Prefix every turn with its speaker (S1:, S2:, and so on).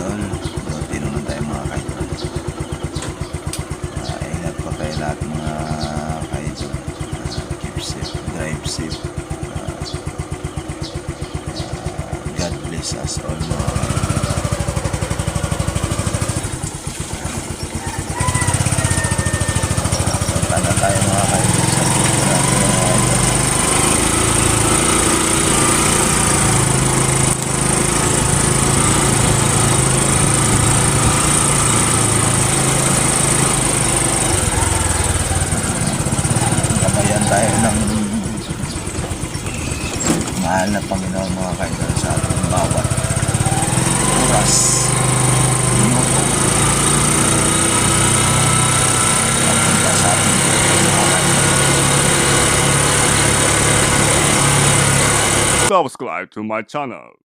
S1: idol. Buti naman tayo mga ka-idol. Ingat po tayo lahat mga ka-idol. Keep safe, drive safe. God bless us all mga ka-idol. Punta na tayo mga ka-idol sa dito natin mga ka-idol. Tayo ng mahal na Panginoon mga ka-idol sa ating bawat oras, minuto, papunta sa ating mga ka-idol.
S2: Subscribe to my channel.